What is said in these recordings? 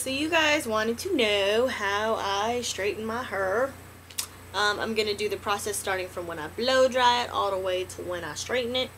so you guys wanted to know how I straighten my hair. I'm gonna do the process starting from when I blow dry it all the way to when I straighten it,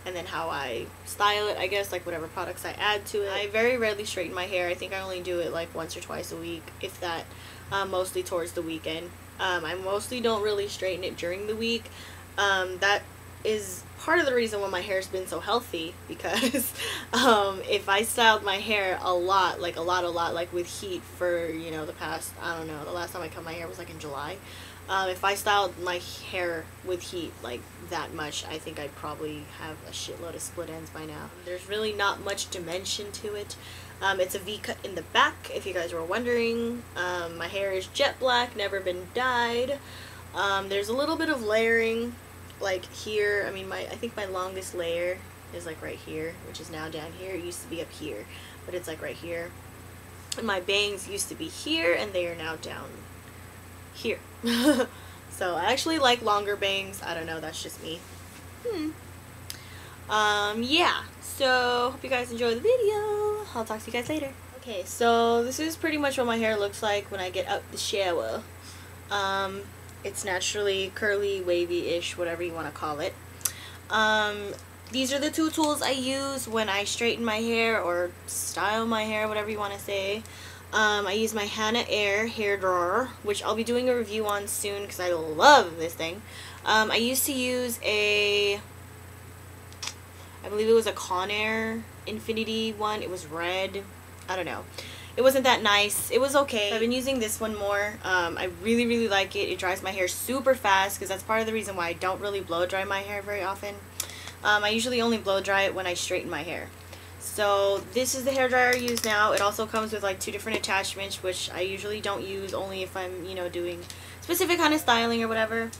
and then how I style it, I guess, like whatever products I add to it. I very rarely straighten my hair. I think I only do it like once or twice a week, if that, mostly towards the weekend. I mostly don't really straighten it during the week. That is part of the reason why my hair's been so healthy, because if I styled my hair a lot, like with heat for, you know, the past, I don't know, the last time I cut my hair was like in July. If I styled my hair with heat like that much, I think I'd probably have a shitload of split ends by now. There's really not much dimension to it. It's a V-cut in the back, if you guys were wondering. My hair is jet black, never been dyed. There's a little bit of layering, like here. I mean, I think my longest layer is like right here, which is now down here. It used to be up here, but it's like right here. And my bangs used to be here, and they are now down here. So I actually like longer bangs. I don't know, that's just me. Yeah, so hope you guys enjoy the video. I'll talk to you guys later. Okay, so this is pretty much what my hair looks like when I get out the shower. It's naturally curly, wavy-ish, whatever you want to call it. These are the two tools I use when I straighten my hair or style my hair, whatever you want to say. I use my HANA Air hairdryer, which I'll be doing a review on soon because I love this thing. I used to use I believe it was a Conair Infinity one. It was red. I don't know. It wasn't that nice. It was okay. I've been using this one more. I really like it. It dries my hair super fast, because that's part of the reason why I don't really blow dry my hair very often. I usually only blow dry it when I straighten my hair. So this is the hairdryer I use now. It also comes with like 2 different attachments, which I usually don't use, only if I'm, you know, doing specific kind of styling or whatever.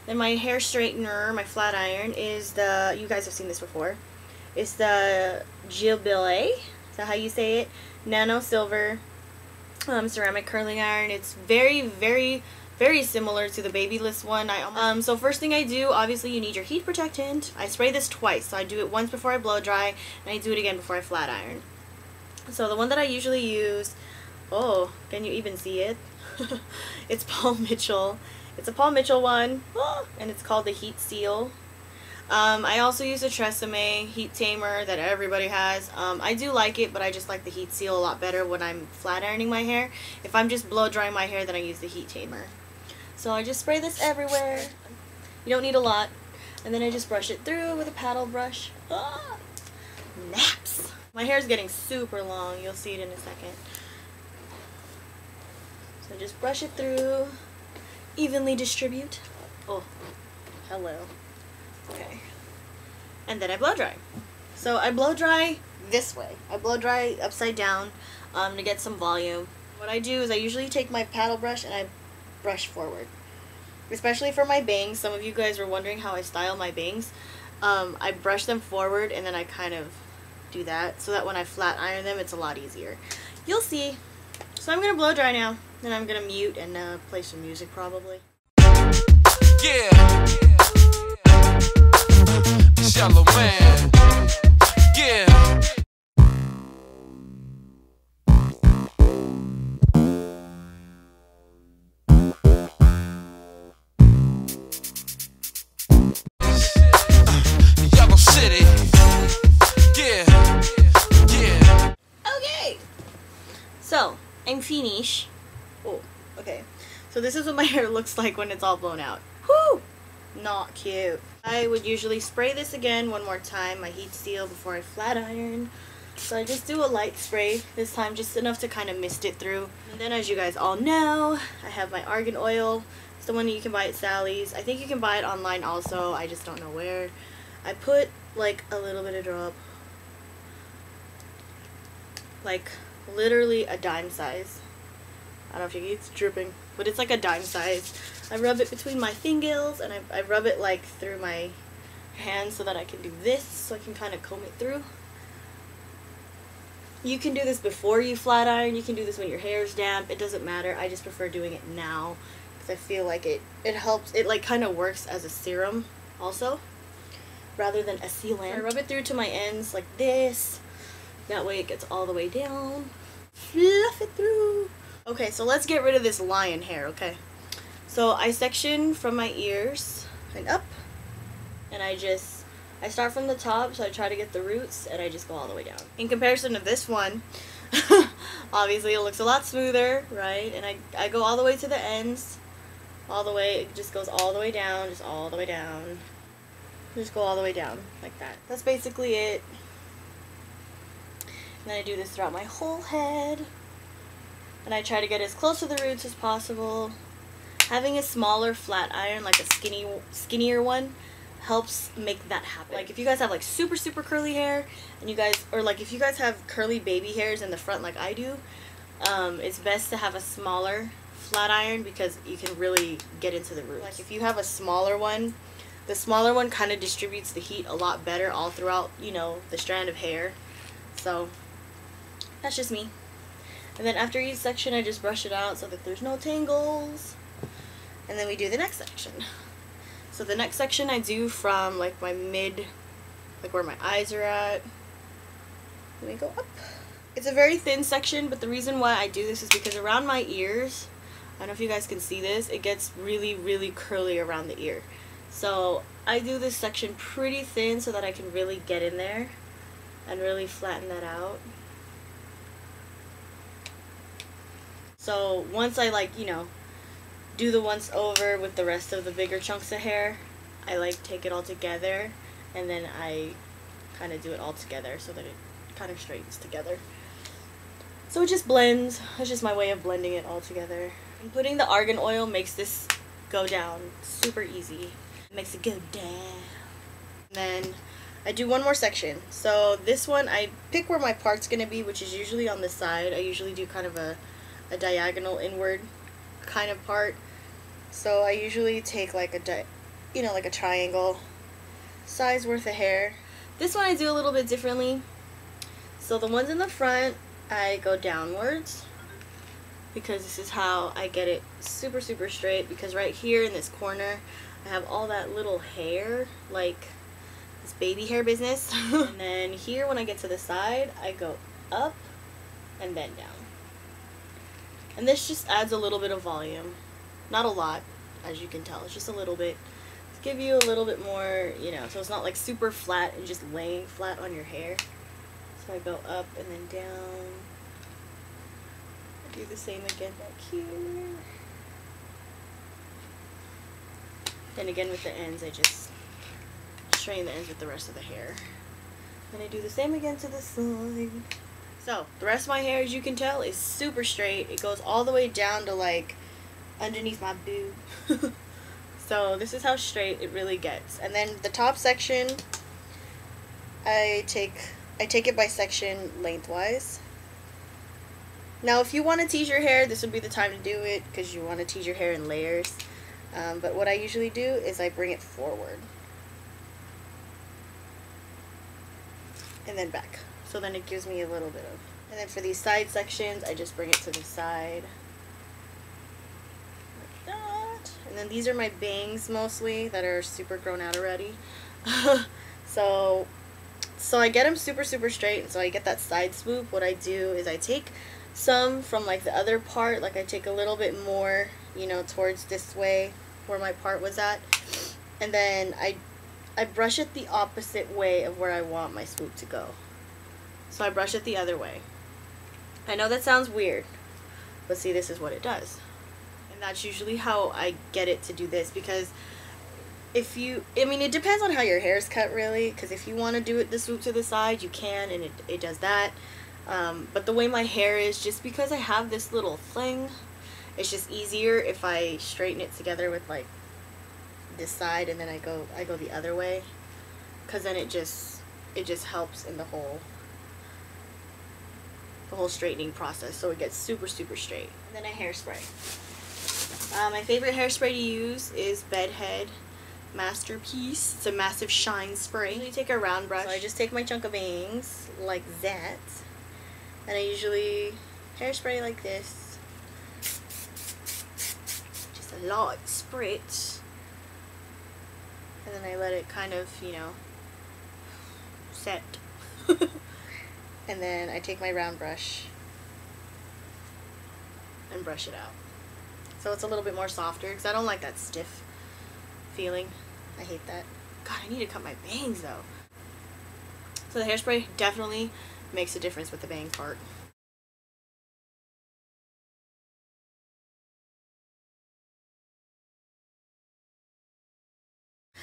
Then my hair straightener, my flat iron, is the, you guys have seen this before, it's the Jilbere, is that how you say it? Nano silver ceramic curling iron. It's very similar to the Babyless one. So first thing I do, obviously you need your heat protectant. I spray this twice, so I do it once before I blow dry, and I do it again before I flat iron. So the one that I usually use, oh, can you even see it? It's Paul Mitchell. It's a Paul Mitchell one, and it's called the Heat Seal. I also use a Tresemme heat tamer that everybody has. I do like it, but I just like the Heat Seal a lot better when I'm flat ironing my hair. If I'm just blow drying my hair, then I use the heat tamer. So I just spray this everywhere. You don't need a lot. And then I just brush it through with a paddle brush. Naps! My hair is getting super long. You'll see it in a second. So just brush it through. Evenly distribute. Oh, hello. Okay. And then I blow dry. So I blow dry this way. I blow dry upside down to get some volume. What I do is I usually take my paddle brush and I brush forward. Especially for my bangs. Some of you guys were wondering how I style my bangs. I brush them forward and then I kind of do that so that when I flat iron them, it's a lot easier. You'll see. So I'm going to blow dry now. Then I'm going to mute and play some music probably. Yeah. Shallow man. Yeah. Yellow City. Yeah. Yeah. Okay. So, I'm finished. Oh, okay. So this is what my hair looks like when it's all blown out. Whoo! Not cute. I would usually spray this again one more time, my heat seal, before I flat iron. So I just do a light spray this time, just enough to kind of mist it through. And then, as you guys all know, I have my Argan Oil. It's the one that you can buy at Sally's. I think you can buy it online also, I just don't know where. I put like a little bit of drop, like literally a dime size. I don't know if you can, it's dripping, but it's like a dime size. I rub it between my fingers, and I rub it like through my hands so that I can do this, so I can kind of comb it through. You can do this before you flat iron, you can do this when your hair is damp, it doesn't matter. I just prefer doing it now because I feel like it helps, it like kind of works as a serum also, rather than a sealant. I rub it through to my ends like this, that way it gets all the way down. fluff it through. Okay, so let's get rid of this lion hair, okay? So I section from my ears and up, and I start from the top, so I try to get the roots, and I just go all the way down. In comparison to this one, obviously it looks a lot smoother, right? And I go all the way to the ends, all the way, it just goes all the way down, just all the way down. Just go all the way down, like that. That's basically it. And then I do this throughout my whole head. And I try to get as close to the roots as possible. Having a smaller flat iron, like a skinnier one, helps make that happen. Like if you guys have like super curly hair, and you guys, or like if you guys have curly baby hairs in the front like I do, it's best to have a smaller flat iron because you can really get into the roots. Like if you have a smaller one, the smaller one kind of distributes the heat a lot better all throughout, you know, the strand of hair. So that's just me. And then after each section I just brush it out so that there's no tangles. And then we do the next section. So the next section I do from like my mid, like where my eyes are at. Let me go up. It's a very thin section, but the reason why I do this is because around my ears, I don't know if you guys can see this, it gets really curly around the ear. So I do this section pretty thin so that I can really get in there and really flatten that out. So once I like, you know, do the once over with the rest of the bigger chunks of hair, I like take it all together and then I kind of do it all together so that it kind of straightens together. So it just blends. It's just my way of blending it all together. And putting the argan oil makes this go down super easy. It makes it go down. And then I do one more section. So this one I pick where my part's gonna be, which is usually on the side. I usually do kind of a diagonal inward kind of part. So I usually take like like a triangle size worth of hair. This one I do a little bit differently. So the ones in the front I go downwards because this is how I get it super straight, because right here in this corner I have all that little hair, like this baby hair business. And then here when I get to the side I go up and then down. And this just adds a little bit of volume. Not a lot, as you can tell. It's just a little bit. To give you a little bit more, you know, so it's not like super flat and just laying flat on your hair. So I go up and then down. I do the same again back here. Then again with the ends, I just straighten the ends with the rest of the hair. Then I do the same again to the side. So, the rest of my hair, as you can tell, is super straight. It goes all the way down to, like, underneath my boob. So, this is how straight it really gets. And then the top section, I take it by section lengthwise. Now, if you want to tease your hair, this would be the time to do it, because you want to tease your hair in layers. But what I usually do is I bring it forward. And then back. So then it gives me a little bit of... And then for these side sections, I just bring it to the side. Like that. And then these are my bangs mostly that are super grown out already. So I get them super straight, and so I get that side swoop. What I do is I take some from like the other part, like I take a little bit more, you know, towards this way where my part was at. And then I brush it the opposite way of where I want my swoop to go. So I brush it the other way. I know that sounds weird, but see, this is what it does. And that's usually how I get it to do this, because if you, I mean, it depends on how your hair is cut really, because if you want to do it the swoop to the side, you can, and it does that. But the way my hair is, just because I have this little thing, it's just easier if I straighten it together with like this side, and then I go the other way, because then it just helps in the whole straightening process, so it gets super straight. And then a hairspray. My favorite hairspray to use is Bedhead Masterpiece. It's a massive shine spray. I usually take a round brush. So I just take my chunk of bangs like that, and I usually hairspray like this. Just a light spritz. And then I let it kind of, you know, set. And then I take my round brush and brush it out. So it's a little bit more softer because I don't like that stiff feeling. I hate that. God, I need to cut my bangs though. So the hairspray definitely makes a difference with the bang part.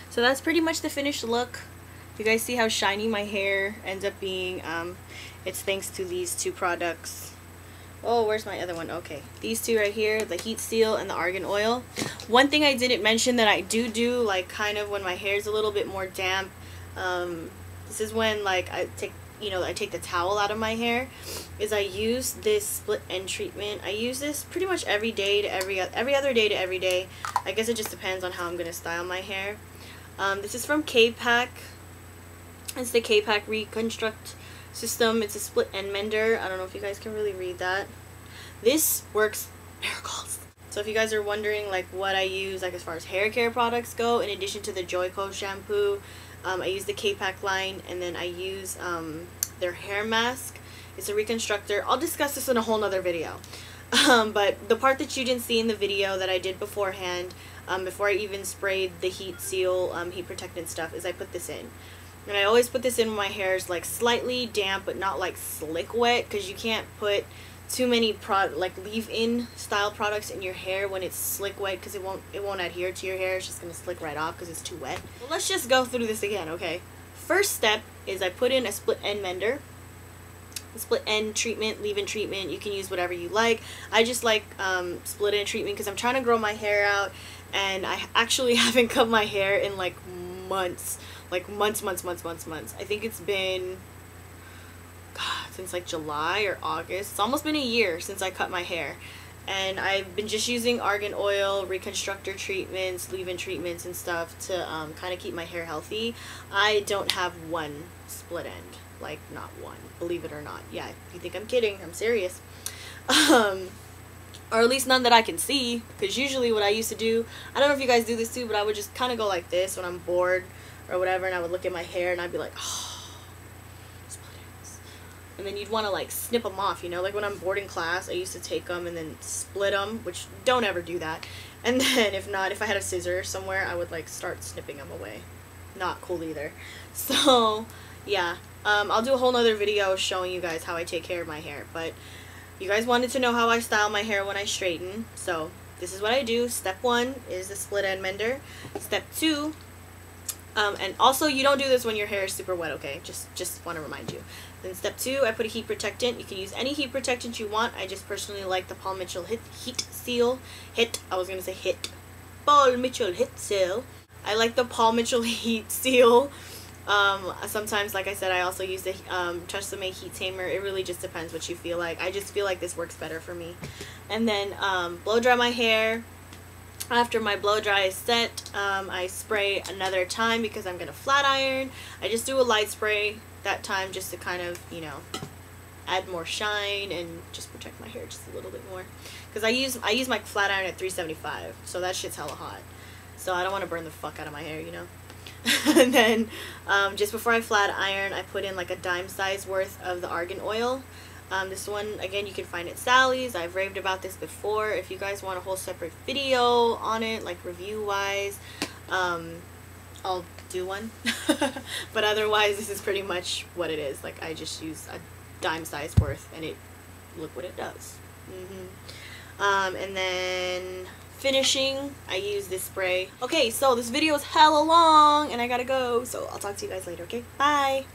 So that's pretty much the finished look. You guys see how shiny my hair ends up being? It's thanks to these two products. Oh, where's my other one? Okay, these two right here, the Heat Seal and the Argan Oil. One thing I didn't mention that I do like kind of when my hair is a little bit more damp, this is when like I take the towel out of my hair, is I use this split end treatment. I use this pretty much every day to every other day to every day. I guess it just depends on how I'm gonna style my hair. This is from KPAK. It's the KPAK Reconstruct System. It's a split end mender. I don't know if you guys can really read that. This works miracles. So if you guys are wondering like what I use like as far as hair care products go, in addition to the Joico shampoo, I use the KPAK line, and then I use their hair mask. It's a reconstructor. I'll discuss this in a whole nother video. But the part that you didn't see in the video that I did beforehand, before I even sprayed the Heat Seal, heat protectant stuff, is I put this in. And I always put this in when my hair is like slightly damp but not like slick wet, because you can't put too many leave-in style products in your hair when it's slick wet, because it won't adhere to your hair. It's just gonna slick right off because it's too wet. Well, let's just go through this again, okay? First step is I put in a split end mender. A split end treatment, leave-in treatment, you can use whatever you like. I just like split end treatment because I'm trying to grow my hair out, and I actually haven't cut my hair in like months. Like months. I think it's been, God, since like July or August. It's almost been a year since I cut my hair. And I've been just using Argan Oil, reconstructor treatments, leave-in treatments and stuff to kind of keep my hair healthy. I don't have one split end. Like, not one. Believe it or not. Yeah, if you think I'm kidding, I'm serious. Or at least none that I can see. Because usually what I used to do, I don't know if you guys do this too, but I would just kind of go like this when I'm bored or whatever, and I would look at my hair and I'd be like, oh, split ends. And then you'd want to like snip them off, you know, like when I'm bored in class, I used to take them and then split them, which don't ever do that. And then if I had a scissor somewhere, I would like start snipping them away. Not cool either. So yeah, I'll do a whole nother video showing you guys how I take care of my hair, but you guys wanted to know how I style my hair when I straighten, so this is what I do. Step 1 is the split end mender. Step 2, and also you don't do this when your hair is super wet, okay? Just want to remind you. Then step 2, I put a heat protectant. You can use any heat protectant you want. I just personally like the Paul Mitchell Heat Seal. Paul Mitchell Heat Seal. I like the Paul Mitchell Heat Seal. Sometimes, like I said, I also use the Tresemme Heat Tamer. It really just depends what you feel like. I just feel like this works better for me. And then blow dry my hair. After my blow dry is set, I spray another time because I'm going to flat iron. I just do a light spray that time just to kind of, you know, add more shine and just protect my hair just a little bit more. Because I use my flat iron at 375, so that shit's hella hot. So I don't want to burn the fuck out of my hair, you know. And then just before I flat iron, I put in like a dime size worth of the Argan Oil. This one, again, you can find at Sally's. I've raved about this before. If you guys want a whole separate video on it, like review wise, I'll do one. But otherwise, this is pretty much what it is. Like, I just use a dime size worth, and look what it does. And then finishing, I use this spray. Okay, so this video is hella long and I gotta go, so I'll talk to you guys later, okay? Bye!